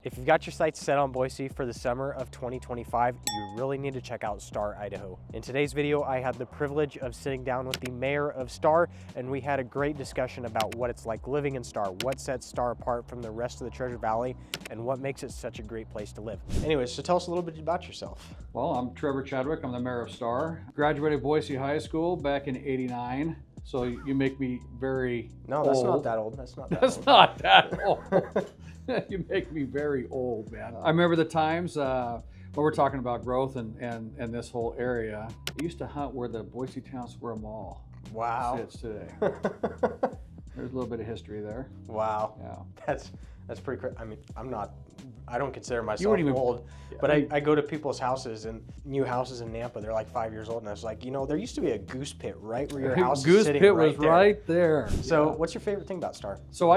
If you've got your sights set on Boise for the summer of 2025, you really need to check out Star Idaho. In today's video, I had the privilege of sitting down with the mayor of Star, and we had a great discussion about what it's like living in Star, what sets Star apart from the rest of the Treasure Valley, and what makes it such a great place to live. Anyways, so tell us a little bit about yourself. Well, I'm Trevor Chadwick. I'm the mayor of Star. Graduated Boise High School back in '89. So you make me very No, that's old. not that old. That's not that That's old. not that old. You make me very old, man. I remember the times when we're talking about growth and this whole area. I used to hunt where the Boise Town Square Mall Wow. sits today. There's a little bit of history there. Wow. Yeah. That's pretty crazy. I mean, I don't consider myself wouldn't even- old, but I go to people's houses, and new houses in Nampa, they're like 5 years old, and I was like, you know, there used to be a goose pit right where your house Goose is sitting Pit right was there. right there. So Yeah. what's your favorite thing about Star? So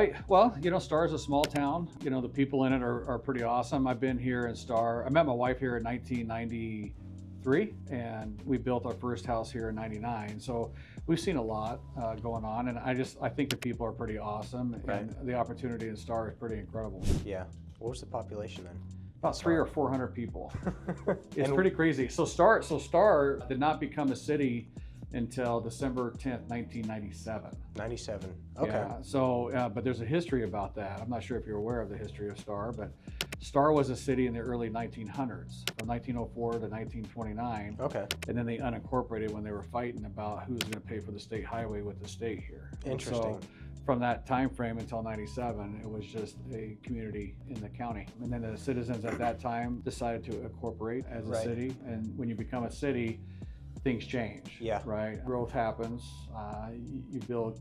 Star is a small town. You know, the people in it are pretty awesome. I've been here in Star. I met my wife here in 1993, and we built our first house here in '99. So we've seen a lot going on, and I think the people are pretty awesome, and the opportunity in Star is pretty incredible. Yeah. What was the population then? About 300 or 400 people. It's And- pretty crazy. So Star did not become a city until December 10th, 1997. 97. Okay. Yeah, so, but there's a history about that. I'm not sure if you're aware of the history of Star, but Star was a city in the early 1900s, from 1904 to 1929. Okay. And then they unincorporated when they were fighting about who's going to pay for the state highway with the state here. And Interesting. so from that time frame until 97, it was just a community in the county. And then the citizens at that time decided to incorporate as a city. And when you become a city, things change. Yeah. Right. Growth happens. You build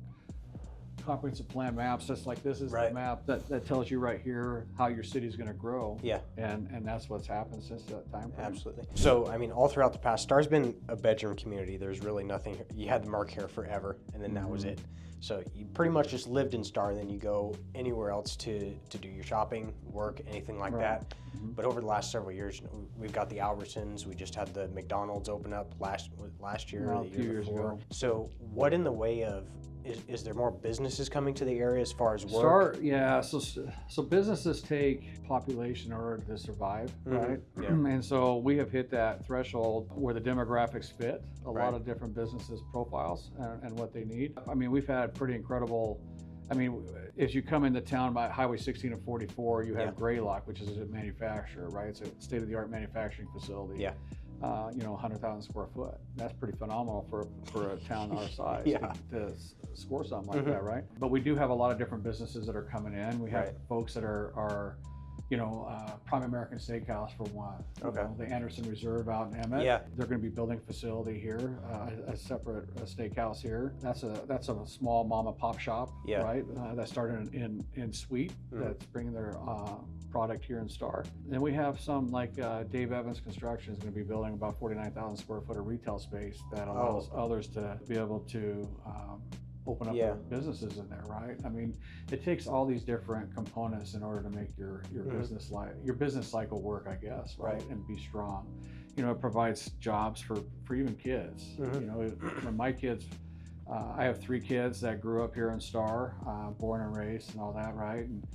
comprehensive plan maps. Just like this is the map that tells you right here how your city is going to grow. Yeah. And that's what's happened since that time frame. Absolutely. So, I mean, all throughout the past, Star's been a bedroom community. There's really nothing. You had the Mark here forever, and then that was it. So you pretty much just lived in Star, and then you go anywhere else to do your shopping, work, anything like that. But over the last several years, we've got the Albertsons. We just had the McDonald's open up last year or the A few year years before. ago. So what in the way of, is there more businesses coming to the area as far as work? Star, yeah. So businesses take population in order to survive, right? Yeah. And so we have hit that threshold where the demographics fit a lot of different businesses' profiles and what they need. I mean, we've had pretty incredible. I mean, as you come into town by Highway 16 and 44, you have Greylock, which is a manufacturer, right? It's a state-of-the-art manufacturing facility. Yeah. 100,000 square foot. That's pretty phenomenal for a town our size to score something like that, right? But we do have a lot of different businesses that are coming in. We have folks that are Prime American Steakhouse for one. Okay. The Anderson Reserve out in Emmett. Yeah. They're going to be building a facility here, a separate steakhouse here. That's a small mom and pop shop, right? That started in Sweet. That's bringing their product here in Star. And we have some like Dave Evans Construction is going to be building about 49,000 square foot of retail space that allows others to be able to open up their businesses in there, right? I mean, it takes all these different components in order to make your business cycle work, I guess, right? And be strong. You know, it provides jobs for even kids. You know, my kids, I have 3 kids that grew up here in Star, born and raised and all that, right? And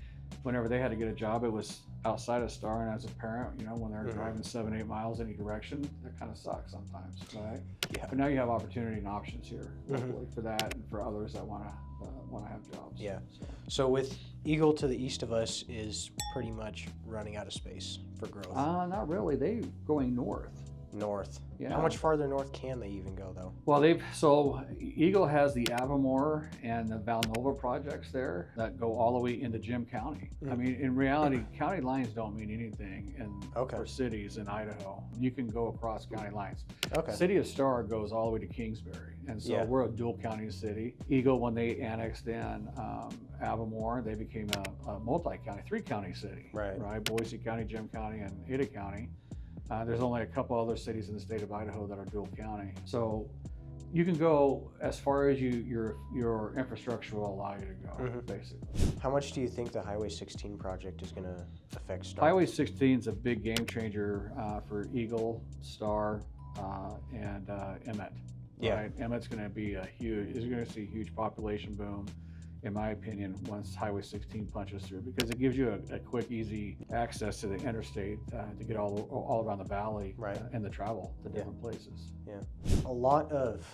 whenever they had to get a job, it was outside of Star, and as a parent, you know, when they're driving 7-8 miles any direction, that kind of sucks sometimes, right? Yeah. But now you have opportunity and options here, hopefully, for that and for others that want to have jobs. Yeah. So with Eagle to the east of us is pretty much running out of space for growth. Not really. They're going north. North. Yeah. How much farther north can they even go, though? Well, Eagle has the Avamore and the Valnova projects there that go all the way into Jim County. I mean, in reality, county lines don't mean anything for cities in Idaho. You can go across county lines. City of Star goes all the way to Kingsbury, and so we're a dual county city. Eagle, when they annexed in Avamore, they became a multi-county, 3-county city. Right. Boise County, Jim County, and Ada County. There's only a couple other cities in the state of Idaho that are dual county. So you can go as far as your infrastructure will allow you to go, basically. How much do you think the Highway 16 project is going to affect Star? Highway 16 is a big game changer for Eagle, Star, and Emmett. Right? Emmett's going to be is going to see a huge population boom. in my opinion, once Highway 16 punches through, because it gives you a quick, easy access to the interstate to get all around the valley, right, and the travel to different places. Yeah. A lot of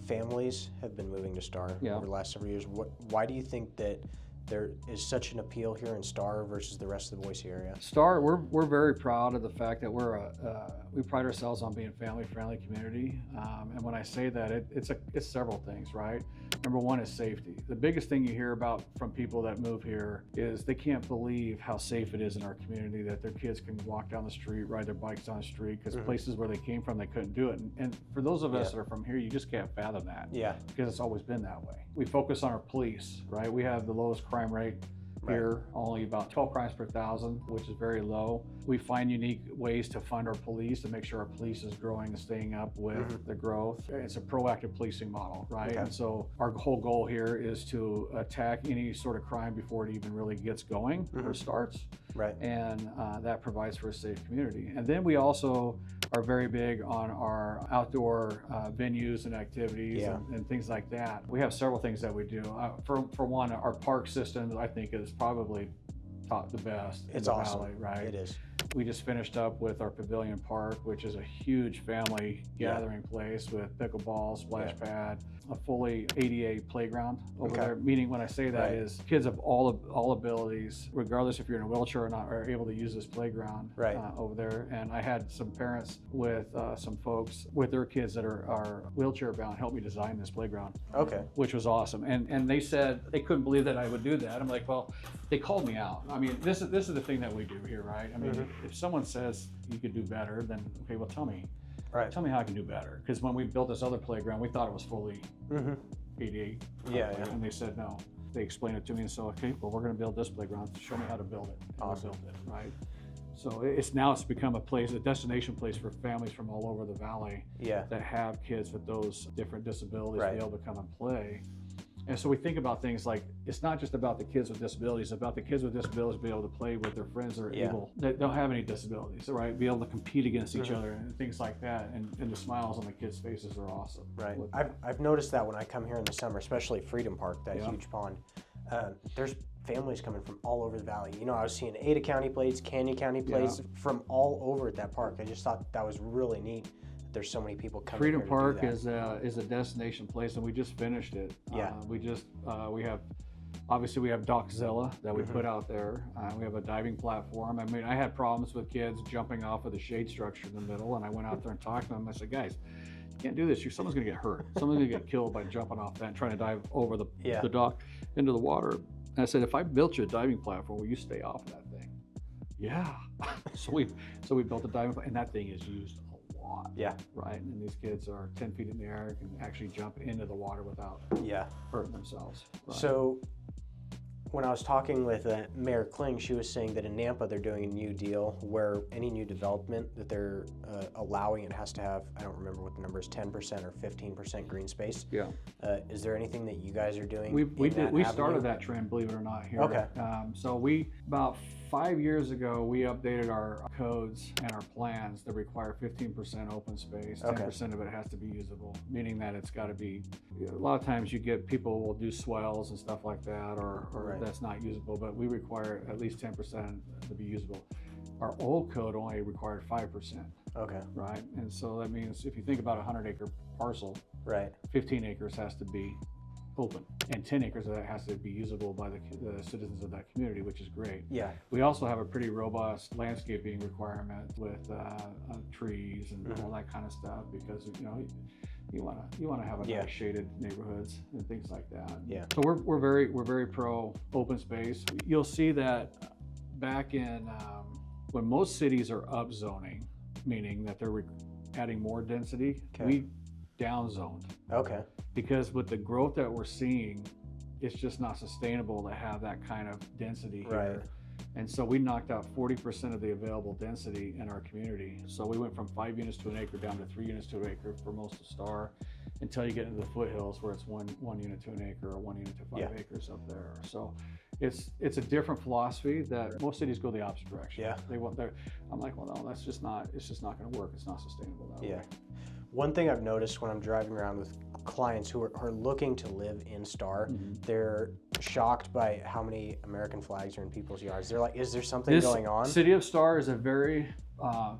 families have been moving to Star over the last several years. Why do you think that there is such an appeal here in Star versus the rest of the Boise area? Star, we're very proud of the fact that we pride ourselves on being a family-friendly community. And when I say that, it's several things, right? Number one is safety. The biggest thing you hear about from people that move here is they can't believe how safe it is in our community, that their kids can walk down the street, ride their bikes down the street, because places where they came from, they couldn't do it. And for those of us that are from here, you just can't fathom that. Yeah. Because it's always been that way. We focus on our police, right? We have the lowest crime rate here, only about 12 crimes per 1,000, which is very low. We find unique ways to fund our police to make sure our police is growing and staying up with the growth. It's a proactive policing model, right? And so our whole goal here is to attack any sort of crime before it even really gets going or starts. Right. And that provides for a safe community. And then we also are very big on our outdoor venues and activities and things like that. We have several things that we do. For one, our park system, I think, is probably the best in the valley, right? It is. We just finished up with our Pavilion Park, which is a huge family gathering place with pickleball, splash pad, a fully ADA playground over there. Meaning, when I say that is kids of all abilities, regardless if you're in a wheelchair or not, are able to use this playground over there. And I had some parents with some folks with their kids that are wheelchair bound help me design this playground. Which was awesome. And they said they couldn't believe that I would do that. I'm like, well, they called me out. I mean, this is the thing that we do here, right? I mean, if someone says you could do better, then okay, well, tell me. Tell me how I can do better. Because when we built this other playground, we thought it was fully ADA. And they said no. They explained it to me and said, okay, well, we're going to build this playground. Show me how to build it. And we built it, right? So it's become a destination place for families from all over the valley that have kids with those different disabilities to be able to come and play. And so we think about things like, it's not just about the kids with disabilities, it's about the kids with disabilities being able to play with their friends that are able, that don't have any disabilities, right? Be able to compete against each other and things like that. And the smiles on the kids' faces are awesome. Right. I've noticed that when I come here in the summer, especially Freedom Park, that huge pond, there's families coming from all over the valley. You know, I was seeing Ada County plates, Canyon County plates from all over at that park. I just thought that was really neat. There's so many people coming. Freedom Park is a destination place, and we just finished it. We have Dockzilla that we put out there. We have a diving platform. I mean, I had problems with kids jumping off of the shade structure in the middle, and I went out there and talked to them. I said, guys, you can't do this. Someone's going to get hurt. Someone's going to get killed by jumping off that and trying to dive over the dock into the water. And I said, if I built you a diving platform, will you stay off of that thing? Yeah. so we built a diving platform, and that thing is used right? And these kids are 10 feet in the air, can actually jump into the water without hurting themselves. Right? So when I was talking with Mayor Kling, she was saying that in Nampa they're doing a new deal where any new development that they're allowing, it has to have, I don't remember what the number is, 10% or 15% green space. Is there anything that you guys are doing? We started that trend, believe it or not, here. So about 5 years ago, we updated our codes and our plans that require 15% open space. 10% of it has to be usable, meaning that it's got to be, a lot of times you get people will do swells and stuff like that, or that's not usable, but we require at least 10% to be usable. Our old code only required 5%. Right? And so that means if you think about a 100-acre parcel, 15 acres has to be open, and 10 acres of that has to be usable by the citizens of that community, which is great. We also have a pretty robust landscaping requirement with trees and all that kind of stuff, because you want to have a nice shaded neighborhoods and things like that. So we're very pro open space. You'll see that back in when most cities are upzoning, meaning that they're adding more density, we downzoned. Because with the growth that we're seeing, it's just not sustainable to have that kind of density here. And so we knocked out 40% of the available density in our community. So we went from 5 units to an acre down to 3 units to an acre for most of Star, until you get into the foothills where it's one unit to an acre or 1 unit to 5 acres up there. So it's a different philosophy that most cities go the opposite direction. I'm like, well, no, it's just not going to work. It's not sustainable that way. One thing I've noticed when I'm driving around with clients who are looking to live in Star, they're shocked by how many American flags are in people's yards. They're like, is there something going on? City of Star is a very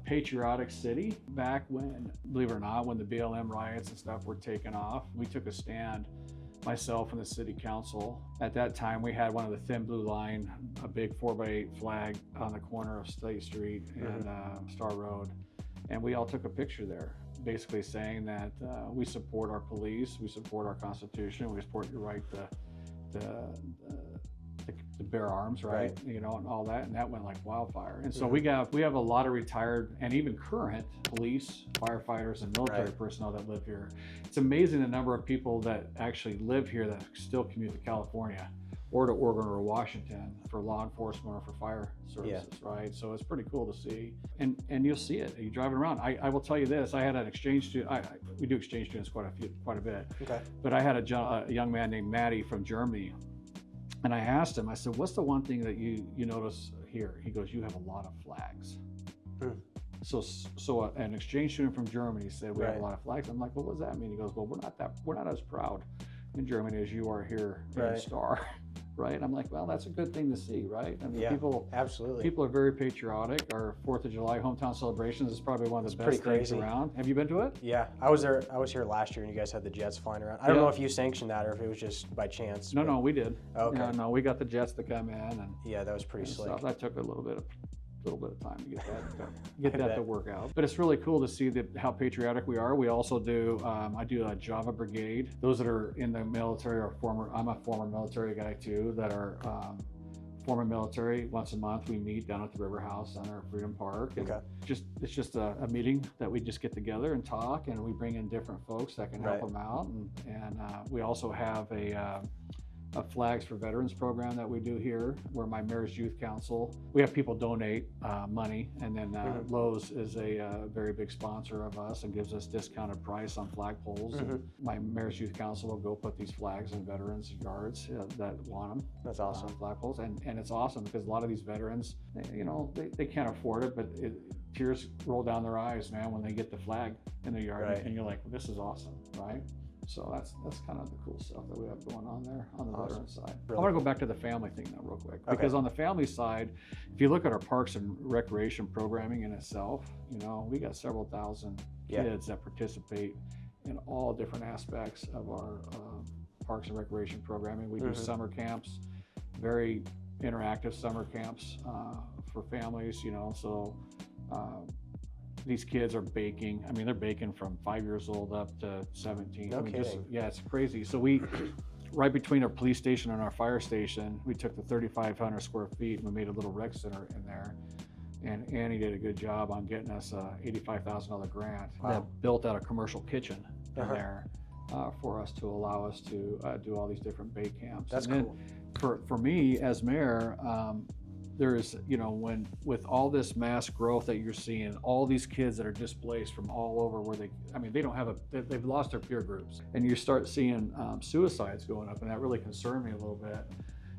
patriotic city. Back when, believe it or not, when the BLM riots and stuff were taken off, we took a stand, myself and the city council. At that time, we had one of the thin blue line, a big 4x8 flag on the corner of State Street and Star Road. And we all took a picture there, basically saying that we support our police, we support our Constitution, we support your right to bear arms, right? You know, and all that, and that went like wildfire. And so we have a lot of retired and even current police, firefighters, and military personnel that live here. It's amazing the number of people that actually live here that still commute to California or to Oregon or Washington for law enforcement or for fire services, right? So it's pretty cool to see, and you'll see it. You're driving around. I will tell you this: I had an exchange student. We do exchange students quite a bit. Okay. But I had a young man named Matty from Germany, and I asked him. I said, "What's the one thing that you notice here?" He goes, "You have a lot of flags." So an exchange student from Germany said, "We have a lot of flags." I'm like, "Well, what does that mean?" He goes, "Well, we're not as proud in Germany as you are here in Star." Right? I'm like, well, that's a good thing to see, right? I mean, people are very patriotic. Our 4th of July hometown celebrations is probably one of the best things around. Have you been to it? Yeah, I was there. I was here last year, and you guys had the jets flying around. I don't know if you sanctioned that or if it was just by chance. No, we did. Okay. Yeah, no, we got the jets to come in, and that was pretty slick. So that took a little bit of time to get that to work out. But it's really cool to see how patriotic we are. We also do, I do a Java Brigade. Those that are in the military or I'm a former military guy too, that are former military. Once a month we meet down at the River House on our Freedom Park. And it's just a meeting that we just get together and talk, and we bring in different folks that can help them out. And we also have a Flags for Veterans program that we do here, where my Mayor's Youth Council, we have people donate money, and then Lowe's is a very big sponsor of us and gives us discounted price on flagpoles. My Mayor's Youth Council will go put these flags in veterans' yards that want them. That's awesome. Flagpoles, and it's awesome because a lot of these veterans, they can't afford it, but tears roll down their eyes, man, when they get the flag in their yard, and you're like, well, this is awesome, right? So that's kind of the cool stuff that we have going on there on the veteran side. I want to go back to the family thing now real quick, because on the family side, if you look at our parks and recreation programming in itself, we got several thousand kids that participate in all different aspects of our parks and recreation programming. We do summer camps, very interactive summer camps for families, so these kids are baking. I mean, they're baking from 5 years old up to 17. No kidding. It's crazy. So we, right between our police station and our fire station, we took the 3,500 square feet and we made a little rec center in there. And Annie did a good job on getting us a $85,000 grant that built out a commercial kitchen in there for us to allow us to do all these different bake camps. That's cool. For me as mayor, there's, with all this mass growth that you're seeing, all these kids that are displaced from all over where they don't have they've lost their peer groups. And you start seeing suicides going up, and that really concerned me a little bit.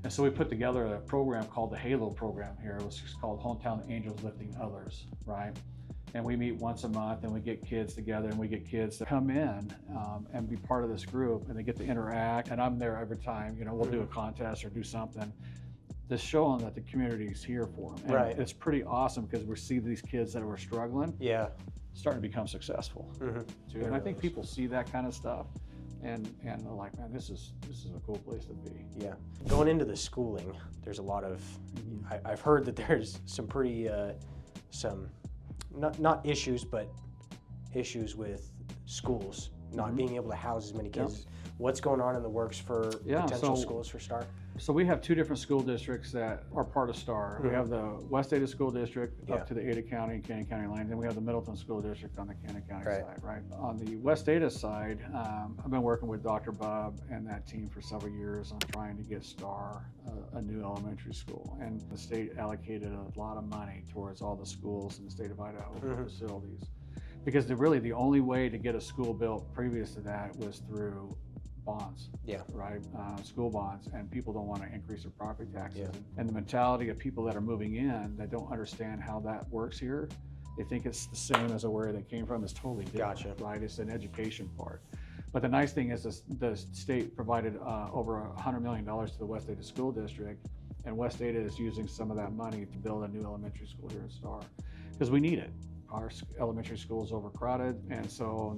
And so we put together a program called the HALO program here. It was called Hometown Angels Lifting Others, right? And we meet once a month, and we get kids together, and we get kids to come in and be part of this group, and they get to interact. And I'm there every time, we'll do a contest or do something. Just showing that the community's here for them. And it's pretty awesome because we see these kids that were struggling starting to become successful too. And I think people see that kind of stuff and they're like, man, this is a cool place to be. Yeah. Going into the schooling, there's a lot of, I've heard that there's some pretty, not issues, but issues with schools not being able to house as many kids. What's going on in the works for potential schools for Star? So we have two different school districts that are part of Star. We have the West Ada School District up to the Ada County and Canyon County line. Then we have the Middleton School District on the Canyon County side, right? On the West Ada side, I've been working with Dr. Bob and that team for several years on trying to get Star a new elementary school. And the state allocated a lot of money towards all the schools in the state of Idaho facilities. Because the only way to get a school built previous to that was through bonds, right? School bonds, and people don't want to increase their property taxes. And the mentality of people that are moving in that don't understand how that works here, They think it's the same as where they came from. It's totally different, Gotcha. right? It's an education part. But the nice thing is the state provided over $100 million to the West Ada School District, and West Ada is using some of that money to build a new elementary school here in Star, because we need it. Our elementary school is overcrowded, and so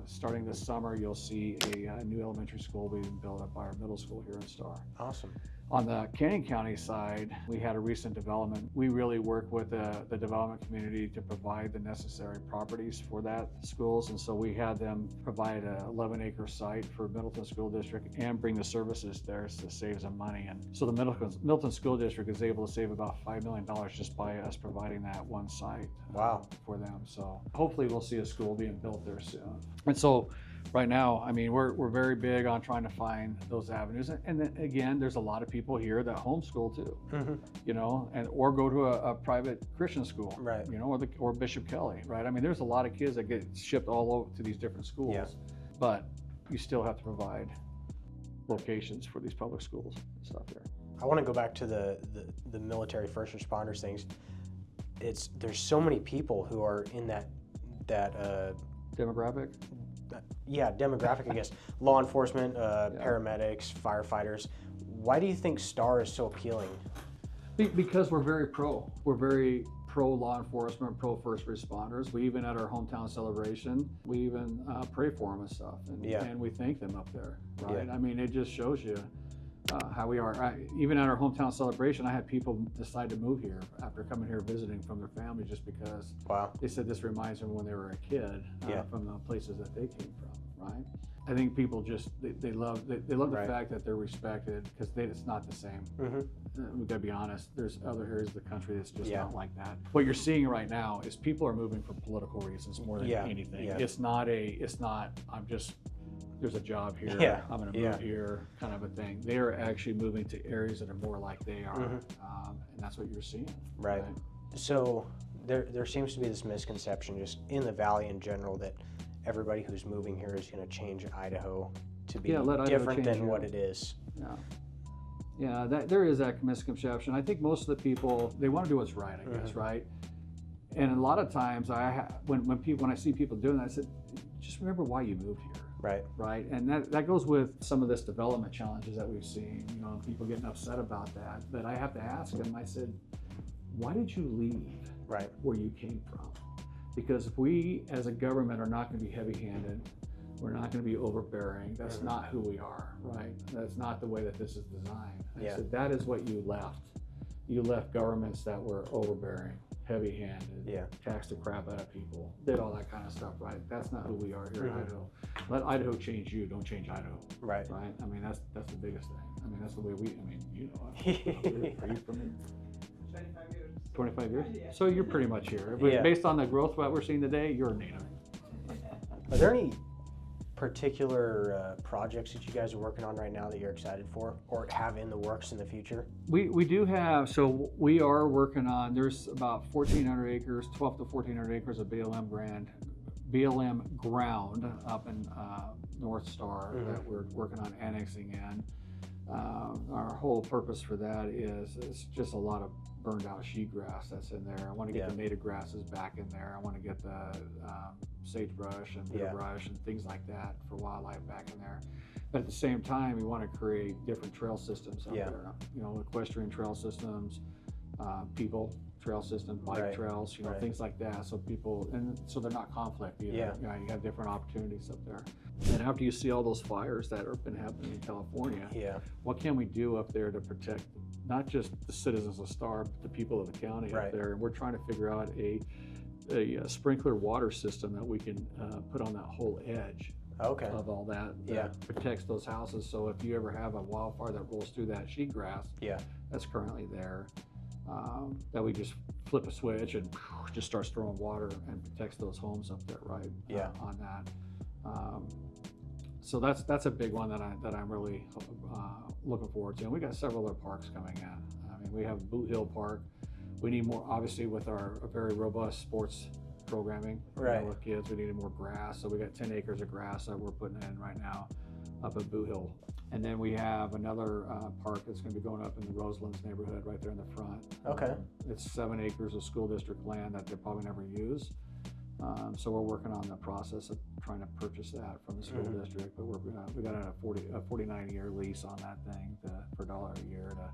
starting this summer, you'll see a new elementary school being built up by our middle school here in Star. Awesome. On the Canyon County side, we had a recent development. We really work with the development community to provide the necessary properties for that schools, and so we had them provide a 11-acre site for Middleton School District and bring the services there to save some money. And so the Middleton School District is able to save about $5 million just by us providing that one site. Wow. For them. So hopefully we'll see a school being built there soon. And so right now, I mean, we're very big on trying to find those avenues. And then again, there's a lot of people here that homeschool too, you know, or go to a private Christian school, right? You know, or Bishop Kelly, right? I mean, there's a lot of kids that get shipped all over to these different schools, but you still have to provide locations for these public schools and stuff there. I want to go back to the military first responders things. There's so many people who are in that demographic. Demographic, I guess. Law enforcement, paramedics, firefighters. Why do you think Star is so appealing? Because we're very pro. We're very pro law enforcement, pro first responders. We even at our hometown celebration, we even pray for them and stuff, and we thank them up there, right? I mean, it just shows you how we are. Even at our hometown celebration, I had people decide to move here after coming here visiting from their family just because they said this reminds them when they were a kid from the places that they came from, right? I think people just, they love the fact that they're respected because it's not the same. We've got to be honest, there's other areas of the country that's just not like that. What you're seeing right now is people are moving for political reasons more than anything. It's not, there's a job here, I'm going to move here kind of a thing. They are actually moving to areas that are more like they are, and that's what you're seeing. Right. So there seems to be this misconception just in the valley in general that everybody who's moving here is going to change Idaho to be different than what it is. Yeah, there is that misconception. I think most of the people, they want to do what's right, I guess, right? And a lot of times when I see people doing that, I said, just remember why you moved here. Right. And that goes with some of this development challenges that we've seen, you know, people getting upset about that. But I have to ask them, I said, why did you leave where you came from? Because if we as a government are not going to be heavy-handed, we're not going to be overbearing, that's not who we are, right? That's not the way that this is designed. I said, that is what you left. You left governments that were overbearing, heavy-handed, taxed the crap out of people, did all that kind of stuff, right? That's not who we are here in Idaho. Let Idaho change you, don't change Idaho. Right? I mean, that's the biggest thing. I mean, that's the way you know, are you from here? 25 years. 25 years? Yeah. So you're pretty much here. Based on the growth that we're seeing today, you're a native. Are there any particular projects that you guys are working on right now that you're excited for or have in the works in the future? We do have, so we are working on, there's about 1,400 acres, 12 to 1,400 acres of BLM ground up in North Star that we're working on annexing in. Our whole purpose for that is it's just a lot of burned out sheetgrass that's in there. I want to get the native grasses back in there. I want to get the sagebrush and bitter brush and things like that for wildlife back in there. But at the same time, we want to create different trail systems out there. You know, equestrian trail systems, people trail systems, bike trails, you know, things like that. So people, and so they're not conflict either. You know, you have different opportunities up there. And after you see all those fires that have been happening in California, what can we do up there to protect not just the citizens of Star, but the people of the county up there? And we're trying to figure out a sprinkler water system that we can put on that whole edge of all that protects those houses. So if you ever have a wildfire that rolls through that sheetgrass that's currently there, that we just flip a switch and just starts throwing water and protects those homes up there, on that. So that's a big one that I'm really looking forward to. And we got several other parks coming in. I mean, we have Boot Hill Park. We need more, obviously, with our very robust sports programming with kids. We needed more grass, so we got 10 acres of grass that we're putting in right now. up at Boo Hill. And then we have another park that's going to be going up in the Roselands neighborhood right there in the front. Okay. It's 7 acres of school district land that they probably never use. So we're working on the process of trying to purchase that from the school district, but we got a 49-year lease on that thing for $1 a year to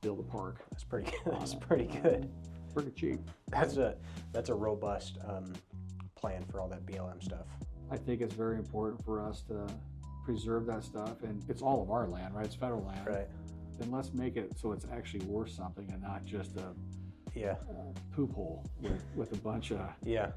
build a park. That's pretty good. That's pretty good. Pretty cheap. That's a robust plan for all that BLM stuff. I think it's very important for us to preserve that stuff, and it's all of our land, right? It's federal land. Right. Then let's make it so it's actually worth something and not just a poop hole with a bunch of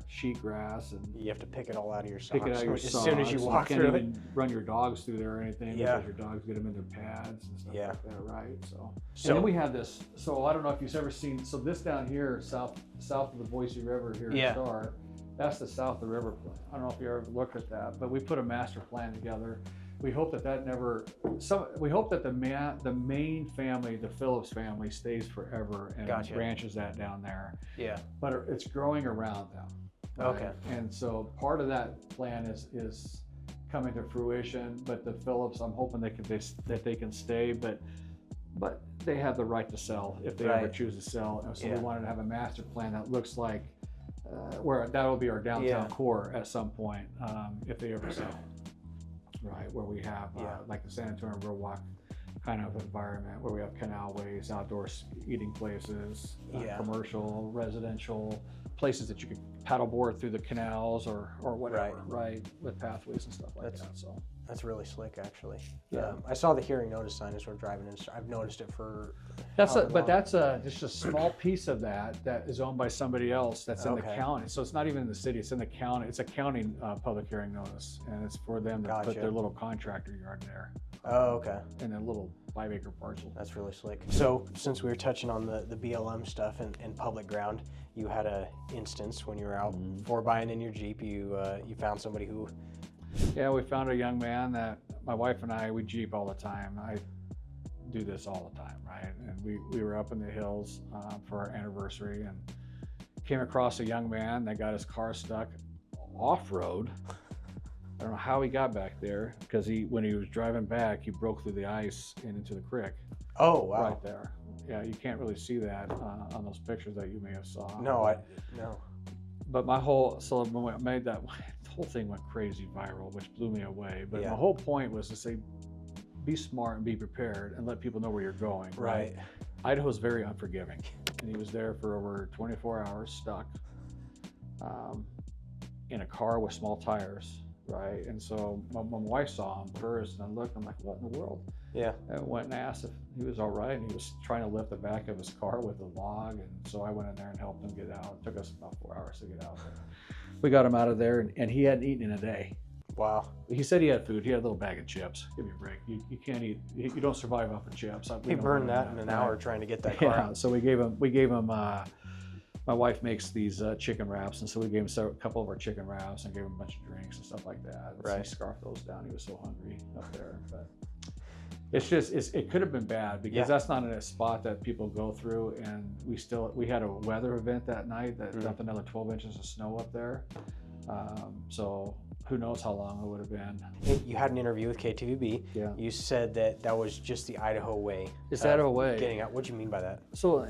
sheet grass, and you have to pick it all out of your socks. Pick it out of your as socks. soon as you walk through it. You can't even run your dogs through there or anything because your dogs get them in their pads and stuff like that, right? So and then we have this. So I don't know if you've ever seen. So this down here, south of the Boise River here in Star, that's the south of the river plan. I don't know if you ever looked at that, but we put a master plan together. We hope that we hope that the main family, the Phillips family, stays forever and branches that down there. Yeah. But it's growing around them. Right? Okay. And so part of that plan is coming to fruition. But the Phillips, I'm hoping that they can stay, but they have the right to sell if they ever choose to sell. And so we wanted to have a master plan that looks like where that will be our downtown core at some point if they ever sell. Right, where we have like the San Antonio Riverwalk kind of environment, where we have canalways, outdoor eating places, commercial, residential places that you could paddleboard through the canals or whatever, right, with pathways and stuff like that. So that's really slick, actually. Yeah, I saw the hearing notice sign as we're driving in. I've noticed it for. That's just a small piece of that is owned by somebody else that's in the county. So it's not even in the city; it's in the county. It's a county public hearing notice, and it's for them to put their little contractor yard there. Oh, okay. And a little 5-acre parcel. That's really slick. So since we were touching on the BLM stuff and public ground, you had a instance when you were out buying in your Jeep. You found somebody who. Yeah, we found a young man that my wife and we Jeep all the time. I do this all the time, right? And we were up in the hills for our anniversary and came across a young man that got his car stuck off-road. I don't know how he got back there, because when he was driving back, he broke through the ice and into the creek. Oh, wow. Right there. Yeah, you can't really see that on those pictures that you may have saw. No. But when we made that, the whole thing went crazy viral, which blew me away. But my whole point was to say, be smart and be prepared and let people know where you're going. Right. Idaho's very unforgiving. And he was there for over 24 hours stuck in a car with small tires. Right. And so my wife saw him first, and I looked, I'm like, what in the world? Yeah. I went and asked if he was all right, and he was trying to lift the back of his car with a log. And so I went in there and helped him get out. It took us about 4 hours to get out there. We got him out of there, and he hadn't eaten in a day. Wow. He said he had food. He had a little bag of chips. Give me a break. You can't eat. You don't survive off of chips. He burned that in an hour trying to get that car out. So we gave him. My wife makes these chicken wraps, and so we gave him a couple of our chicken wraps and gave him a bunch of drinks and stuff like that. Right. He scarfed those down. He was so hungry up there. But it could have been bad, because that's not a spot that people go through. And we had a weather event that night that dumped another 12 inches of snow up there. So who knows how long it would have been. You had an interview with KTVB. Yeah. You said that was just the Idaho way. It's the Idaho way. Getting out. What do you mean by that? So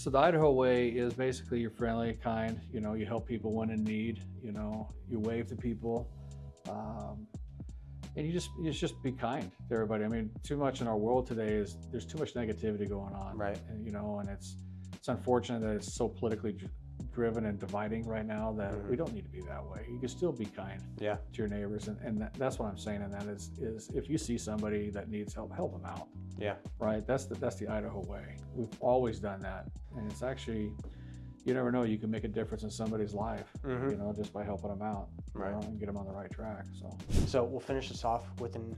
the Idaho way is basically you're friendly, kind. You help people when in need. You wave to people, and you just be kind to everybody. I mean, too much in our world today is there's too much negativity going on. Right. And, and it's unfortunate that it's so politically driven and dividing right now that we don't need to be that way. You can still be kind to your neighbors, and that's what I'm saying. And that is if you see somebody that needs help them out. Yeah. Right. That's the Idaho way. We've always done that, and it's actually, you never know, you can make a difference in somebody's life, just by helping them out, and get them on the right track. So we'll finish this off with an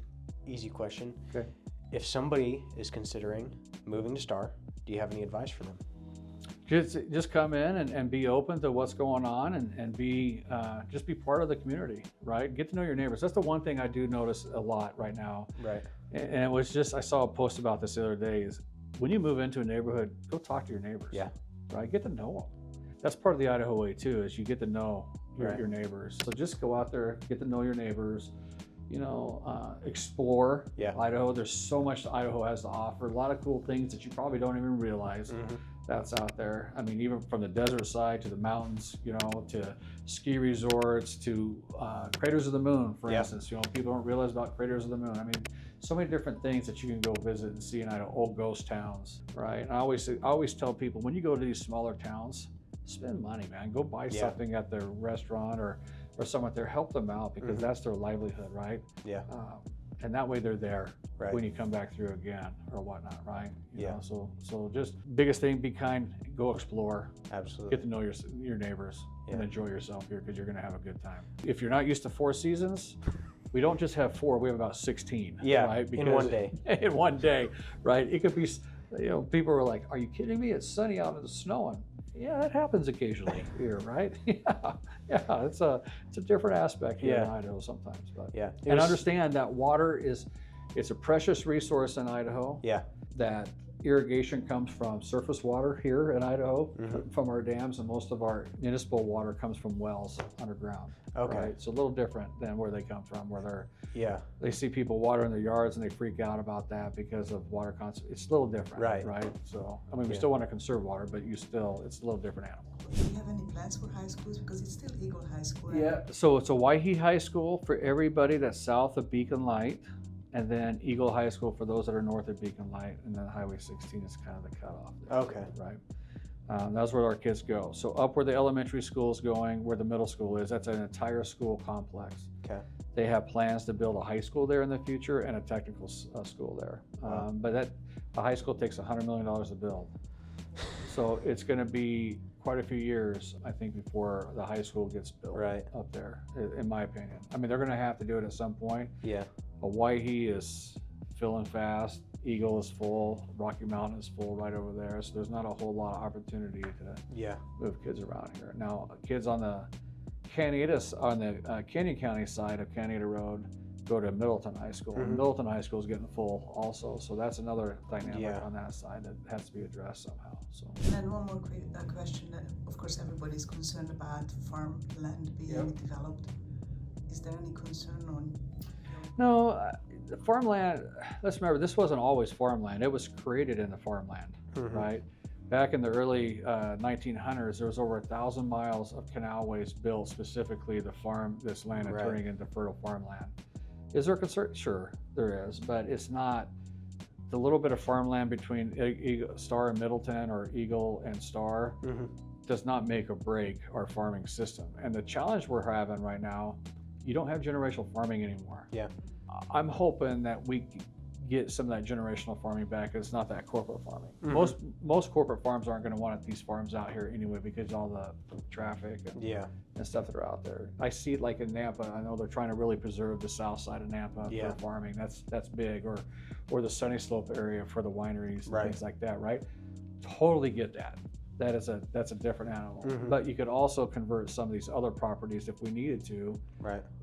easy question. Okay. If somebody is considering moving to Star, do you have any advice for them? Just come in and be open to what's going on, and just be part of the community, right? Get to know your neighbors. That's the one thing I do notice a lot right now. Right. And it was I saw a post about this the other day, is when you move into a neighborhood, go talk to your neighbors. Yeah. Right? Get to know them. That's part of the Idaho way too, is you get to know your neighbors. So just go out there, get to know your neighbors, explore Yeah. Idaho. There's so much that Idaho has to offer. A lot of cool things that you probably don't even realize that's out there. I mean, even from the desert side to the mountains, to ski resorts, to craters of the moon, for instance. People don't realize about craters of the moon. I mean, so many different things that you can go visit and see in Idaho, old ghost towns, right? And I always tell people, when you go to these smaller towns, spend money, man. Go buy something at their restaurant or someone there, help them out, because that's their livelihood, right? Yeah. And that way they're there Right. when you come back through again or whatnot, right? You Yeah. know, so just biggest thing, be kind, go explore, Absolutely. get to know your neighbors, and enjoy yourself here, because you're going to have a good time. If you're not used to 4 seasons, we don't just have 4, we have about 16. Yeah, right? in one day. In one day, right? It could be, people are like, are you kidding me? It's sunny out and it's snowing. Yeah, that happens occasionally here, right? Yeah, it's a different aspect here in Idaho sometimes, but understand that water it's a precious resource in Idaho. Yeah. That irrigation comes from surface water here in Idaho, from our dams, and most of our municipal water comes from wells underground. Okay. Right? It's a little different than where they come from, where they see people watering their yards and they freak out about that because of water conservation. It's a little different, right? So, I mean, we still want to conserve water, but it's a little different animal. Do you have any plans for high schools? Because it's still Eagle High School. Right? Yeah, so it's a Waihi High School for everybody that's south of Beacon Light, and then Eagle High School for those that are north of Beacon Light, and then Highway 16 is kind of the cutoff there. Okay. Right. That's where our kids go. So up where the elementary school is going, where the middle school is, that's an entire school complex. Okay. They have plans to build a high school there in the future and a technical school there. But a high school takes $100 million to build. So it's going to be quite a few years, I think, before the high school gets built up there, in my opinion. I mean, they're going to have to do it at some point. Yeah. Waihi is filling fast. Eagle is full. Rocky Mountain is full right over there. So there's not a whole lot of opportunity to move kids around here. Now, kids on the Canyon County side of Canada Road go to Middleton High School. And Middleton High School is getting full also. So that's another dynamic on that side that has to be addressed somehow. So. And then one more question. Of course, everybody's concerned about farmland being developed. Is there any concern on? No, farmland, let's remember, this wasn't always farmland. It was created in the farmland, right? Back in the early 1900s, there was over 1,000 miles of canalways built specifically to farm this land and turning into fertile farmland. Is there concern? Sure, there is, but it's not the little bit of farmland between Star and Middleton, or Eagle and Star, does not make or break our farming system. And the challenge we're having right now, you don't have generational farming anymore. Yeah. I'm hoping that we get some of that generational farming back. It's not that corporate farming. Most corporate farms aren't going to want these farms out here anyway, because of all the traffic and stuff that are out there. I see it like in Nampa. I know they're trying to really preserve the south side of Nampa for farming. That's big, or the Sunny Slope area for the wineries and things like that, right? Totally get that. That's a different animal. But you could also convert some of these other properties, if we needed to,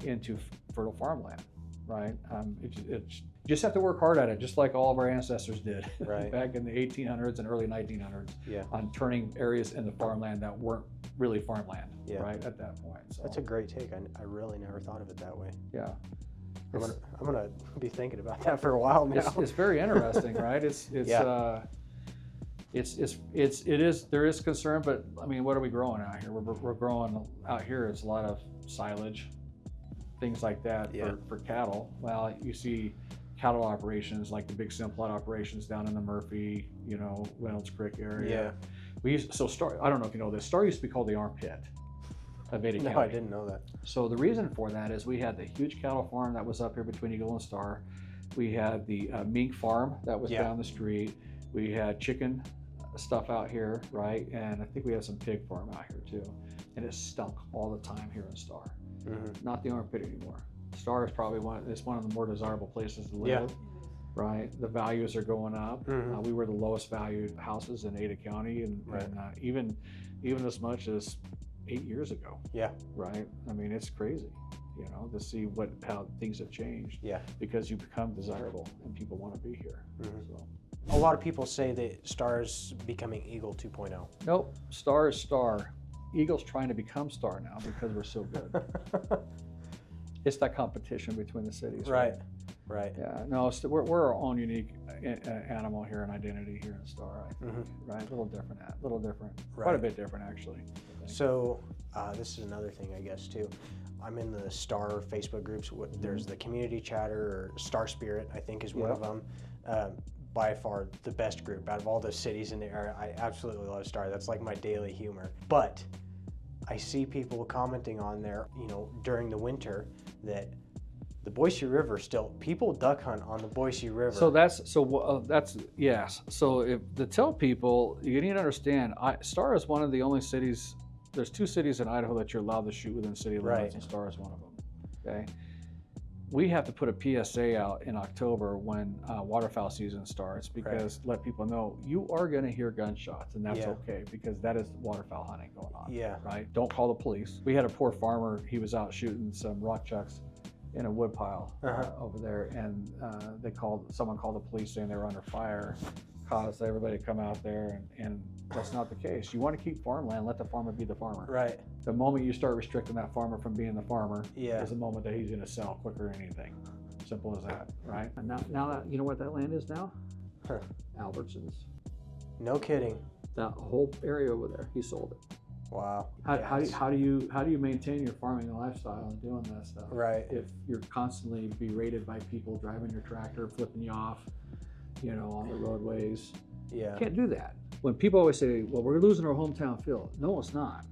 into fertile farmland, right? You just have to work hard at it, just like all of our ancestors did back in the 1800s and early 1900s on turning areas into farmland that weren't really farmland, right, at that point. So. That's a great take. I really never thought of it that way. Yeah. I'm gonna be thinking about that for a while now. It's very interesting, right? There is concern, but I mean, what are we growing out here? We're growing out here. It's a lot of silage, things like that for cattle. Well, you see cattle operations like the big Simplot operations down in the Murphy, Reynolds Creek area. Star, I don't know if you know this, Star used to be called the armpit of Ada County. No, I didn't know that. So the reason for that is we had the huge cattle farm that was up here between Eagle and Star. We had the mink farm that was down the street. We had chicken stuff out here, right? And I think we have some pig farm out here too. And it stunk all the time here in Star. Not the armpit anymore. Star is probably one of the more desirable places to live, right? The values are going up. We were the lowest valued houses in Ada County, and even as much as 8 years ago. Right? I mean, it's crazy, to see how things have changed. Because you become desirable and people want to be here. So. A lot of people say that Star's becoming Eagle 2.0. Nope, Star is Star. Eagle's trying to become Star now because we're so good. It's that competition between the cities. Right. Right. Yeah. No, we're our own unique animal here and identity here in Star, I think. Right. A little different. Right. Quite a bit different, actually. So this is another thing, I guess, too. I'm in the Star Facebook groups. There's the community chatter, or Star Spirit, I think is one of them. By far the best group out of all the cities in the area. I absolutely love Star. That's like my daily humor. But I see people commenting on there, you know, during the winter that the Boise River still, people duck hunt on the Boise River. So that's yes. So if to tell people, you need to understand, Star is one of the only cities. There's 2 cities in Idaho that you're allowed to shoot within city limits, and Star is one of them. Okay. We have to put a PSA out in October when waterfowl season starts, because let people know you are going to hear gunshots, and that's okay, because that is waterfowl hunting going on. Yeah. Right. Don't call the police. We had a poor farmer. He was out shooting some rock chucks in a wood pile over there, and someone called the police saying they were under fire, caused everybody to come out there, and that's not the case. You want to keep farmland, let the farmer be the farmer. Right. The moment you start restricting that farmer from being the farmer is the moment that he's going to sell quicker than anything. Simple as that, right? And now that you know what that land is now? Albertsons. No kidding. That whole area over there, he sold it. Wow. How do you maintain your farming lifestyle and doing that stuff? Right. If you're constantly berated by people driving your tractor, flipping you off, you know, on the roadways. Yeah. You can't do that. When people always say, well, we're losing our hometown feel. No, it's not.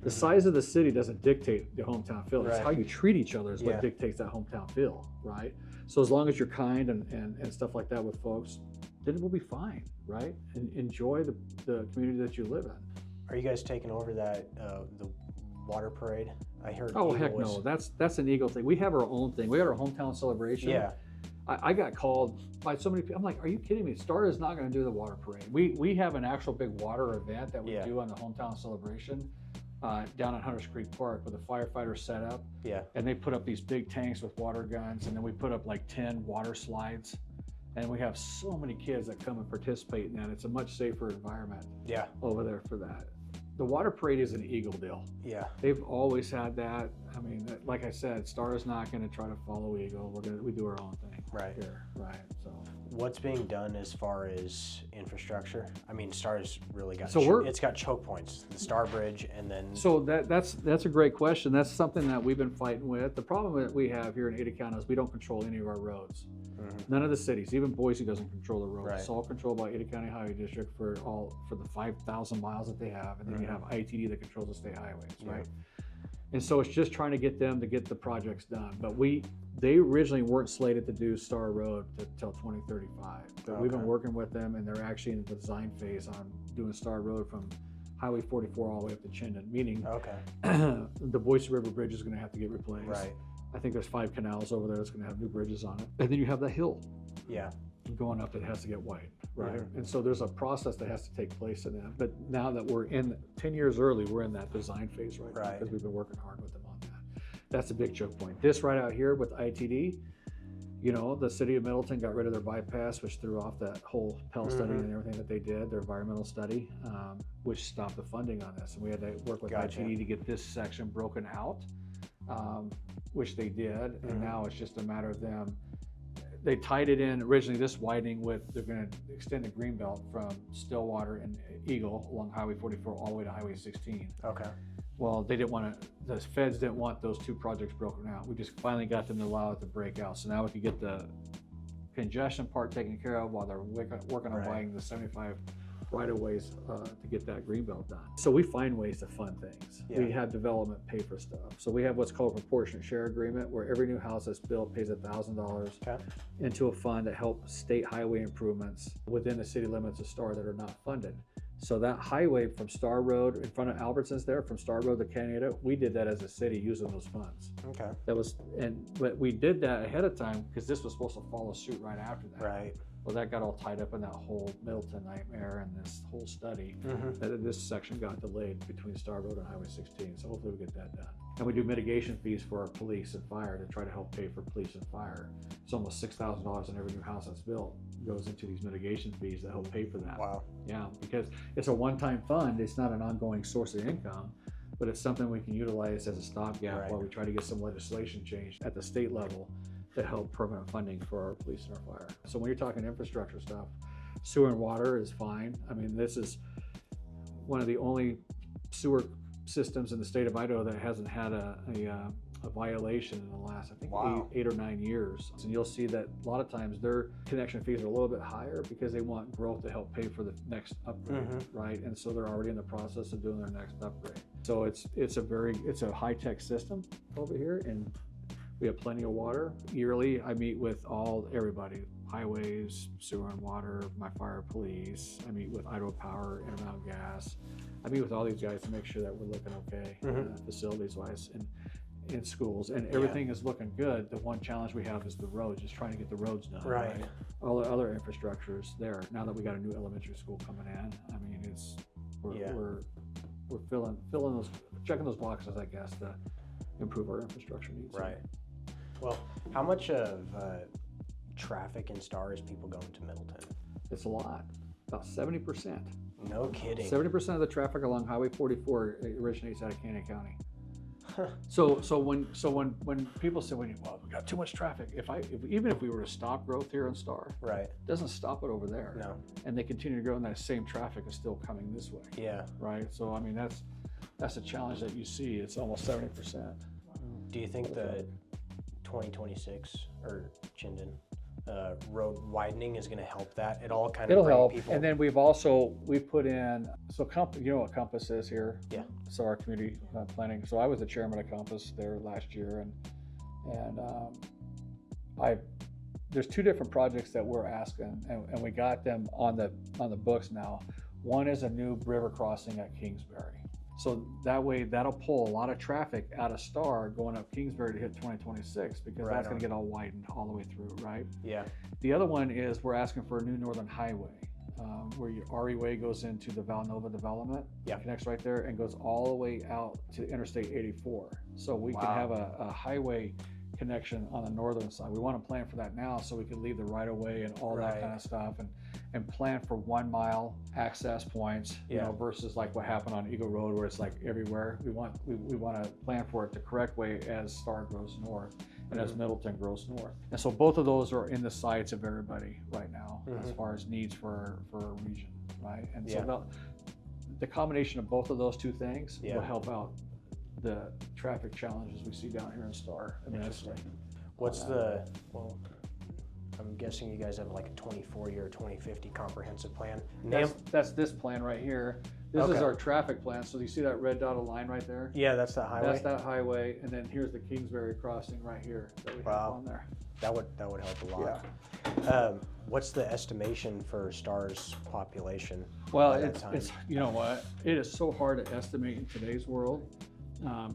The size of the city doesn't dictate the hometown feel. It's how you treat each other is what dictates that hometown feel, right? So as long as you're kind and stuff like that with folks, then it will be fine, right? And enjoy the community that you live in. Are you guys taking over that the water parade? I heard. Oh, heck no. That's an Eagle thing. We have our own thing. We got our hometown celebration. Yeah. I got called by so many people. I'm like, are you kidding me? Star is not going to do the water parade. We have an actual big water event that we do on the hometown celebration down at Hunters Creek Park with a firefighter set up. Yeah. And they put up these big tanks with water guns, and then we put up like 10 water slides. And we have so many kids that come and participate in that. It's a much safer environment over there for that. The water parade is an Eagle deal. Yeah. They've always had that. I mean, like I said, Star is not going to try to follow Eagle. We do our own thing. Right. Here. Right. So. What's being done as far as infrastructure? I mean, Star's really got. It's got choke points, the Star Bridge, and then. So that's a great question. That's something that we've been fighting with. The problem that we have here in Ada County is we don't control any of our roads. None of the cities, even Boise doesn't control the roads. Right. It's all controlled by Ada County Highway District for the 5,000 miles that they have, and then you have ITD that controls the state highways, right? And so it's just trying to get them to get the projects done. But they originally weren't slated to do Star Road till 2035. But we've been working with them, and they're actually in the design phase on doing Star Road from Highway 44 all the way up to Chinden, meaning the Boise River Bridge is going to have to get replaced. Right. I think there's 5 canals over there that's going to have new bridges on it. And then you have the hill going up that has to get widened, right? And so there's a process that has to take place in that. But now that we're 10 years early, we're in that design phase right now, because we've been working hard with them on that. That's a big choke point. This right out here with ITD, you know, the city of Middleton got rid of their bypass, which threw off that whole Pell study and everything that they did, their environmental study, which stopped the funding on this. And we had to work with ITD to get this section broken out. Which they did, and now it's just a matter of them. They tied it in originally, this widening they're going to extend the greenbelt from Stillwater and Eagle along Highway 44 all the way to Highway 16. Okay. Well, the feds didn't want those 2 projects broken out. We just finally got them to allow it to break out. So now we can get the congestion part taken care of while they're working on widening the 75 right-of-ways to get that greenbelt done. So we find ways to fund things. We have development pay for stuff. So we have what's called a proportionate share agreement, where every new house that's built pays $1,000 into a fund to help state highway improvements within the city limits of Star that are not funded. So that highway from Star Road in front of Albertsons there, from Star Road to Canada, we did that as a city using those funds. Okay. But we did that ahead of time because this was supposed to follow suit right after that. Right. Well, that got all tied up in that whole Middleton nightmare and this whole study. That this section got delayed between Star Road and Highway 16. So hopefully we get that done. And we do mitigation fees for our police and fire to try to help pay for police and fire. It's almost $6,000 in every new house that's built goes into these mitigation fees that help pay for that. Wow. Yeah, because it's a one-time fund. It's not an ongoing source of income. but it's something we can utilize as a stopgap Right. while we try to get some legislation changed at the state level to help permanent funding for our police and our fire. So when you're talking infrastructure stuff, sewer and water is fine. I mean, this is one of the only sewer systems in the state of Idaho that hasn't had a violation in the last, I think, Wow. eight or 9 years. And you'll see that a lot of times their connection fees are a little bit higher because they want growth to help pay for the next upgrade, right? And so they're already in the process of doing their next upgrade. So it's a high-tech system over here, and we have plenty of water. Yearly, I meet with everybody, highways, sewer and water, my fire, police. I meet with Idaho Power, Intermountain Gas. I meet with all these guys to make sure that we're looking okay, facilities-wise, and in schools, and everything is looking good. The one challenge we have is the roads, just trying to get the roads done. Right. All the other infrastructure's there. Now that we got a new elementary school coming in, I mean, we're filling those, checking those boxes, I guess, to improve our infrastructure needs. Right. Well, how much of traffic in Star is people going to Middleton? It's a lot, about 70%. No kidding. 70% of the traffic along Highway 44 originates out of Canyon County. So when people say, well, we got too much traffic, even if we were to stop growth here in Star, Right. it doesn't stop it over there. No. And they continue to grow, and that same traffic is still coming this way. Yeah. Right. So I mean, that's a challenge that you see. It's almost 70%. Do you think the 2026 or Chinden road widening is going to help that at all? Kind of It'll bring help. people. And then we've put in, you know what Compass is here? Yeah. So our community planning. So I was the chairman of Compass there last year, and there's two different projects that we're asking, and we got them on the books now. One is a new river crossing at Kingsbury. So that way, that'll pull a lot of traffic out of Star going up Kingsbury to hit 2026, because that's going to get all widened all the way through, right? Yeah. The other one is we're asking for a new northern highway, where your RE Way goes into the Valnova development, connects right there, and goes all the way out to Interstate 84. So we can have a highway connection on the northern side. We want to plan for that now, so we can leave the right of way and all that kind of stuff, and plan for 1 mile access points, you know, versus like what happened on Eagle Road where it's like everywhere. We want to plan for it the correct way as Star grows north and as Middleton grows north. And so both of those are in the sights of everybody right now as far as needs for a region, right? And so the combination of both of those two things will help out the traffic challenges we see down here in Star immensely. What's I'm guessing you guys have like a 2040 or 2050 comprehensive plan. That's this plan right here. This is our traffic plan. So you see that red dotted line right there? Yeah, that's that highway. That's that highway, and then here's the Kingsbury crossing right here that we have on there. That would help a lot. Yeah. What's the estimation for Star's population? Well, it's you know what? It is so hard to estimate in today's world.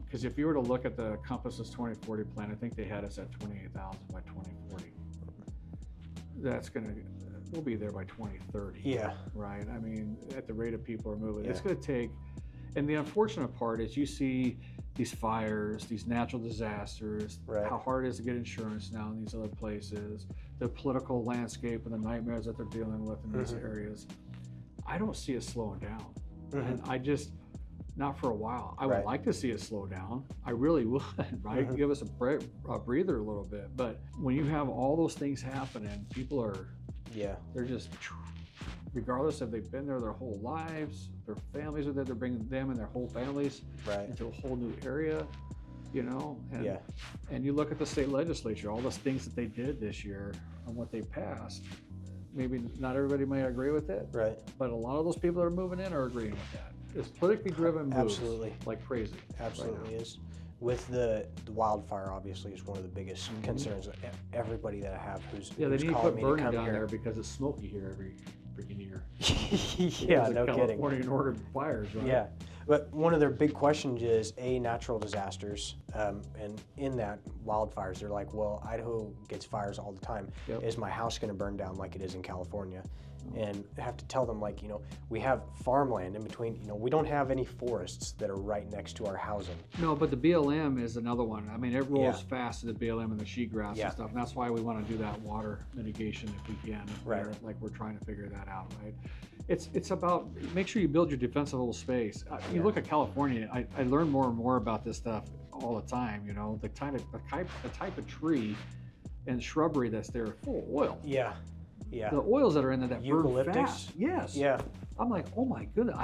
Because if you were to look at the Compass's 2040 plan, I think they had us at 28,000 by 2040. We'll be there by 2030. Yeah. Right? I mean, at the rate of people are moving, it's going to take, and the unfortunate part is you see these fires, these natural disasters, how hard it is to get insurance now in these other places, the political landscape and the nightmares that they're dealing with in these areas. I don't see it slowing down. And I just, not for a while. I would like to see it slow down. I really would, right? Give us a breather a little bit. But when you have all those things happening, people are, they're just, regardless if they've been there their whole lives, their families are there, they're bringing them and their whole families into a whole new area, you know? And you look at the state legislature, all those things that they did this year and what they passed. Maybe not everybody may agree with it, but a lot of those people that are moving in are agreeing with that. It's politically driven moves, like crazy. Absolutely is. With the wildfire, obviously, is one of the biggest concerns. Everybody that I have who's they need to put burning down here. There because it's smoky here every freaking year. No kidding. California and Oregon fires, right? Yeah, but one of their big questions is natural disasters, and in that wildfires, they're like, well, Idaho gets fires all the time. Is my house going to burn down like it is in California? And I have to tell them, like, we have farmland in between. We don't have any forests that are right next to our housing. No, but the BLM is another one. I mean, it rolls fast to the BLM and the sheetgrass and stuff, and that's why we want to do that water mitigation if we can. We're trying to figure that out, right? It's about make sure you build your defensible space. You look at California. I learn more and more about this stuff all the time. You know, the type of tree and shrubbery that's there full of oil. Yeah. Yeah. The oils that are in there that burn Eucalyptus. fast. Yes. Yeah. I'm like, oh my goodness.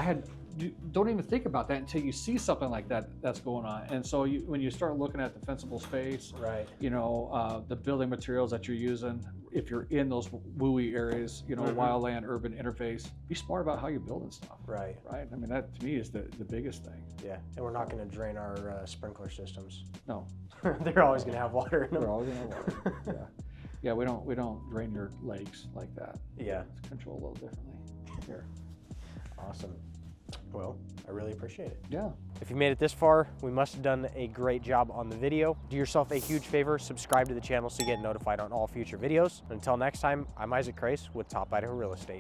Don't even think about that until you see something like that that's going on. And so when you start looking at defensible space, right? You know, the building materials that you're using, if you're in those WUI areas, you know, wildland urban interface, be smart about how you're building stuff. Right. Right. I mean, that to me is the biggest thing. Yeah. And we're not going to drain our sprinkler systems. No. They're always going to have water in them. They're always going to have water. Yeah. Yeah. We don't drain your lakes like that. Yeah. It's controlled a little differently here. Awesome. Well, I really appreciate it. Yeah. If you made it this far, we must have done a great job on the video. Do yourself a huge favor, subscribe to the channel so you get notified on all future videos. Until next time, I'm Isaac Crace with Top Idaho Real Estate.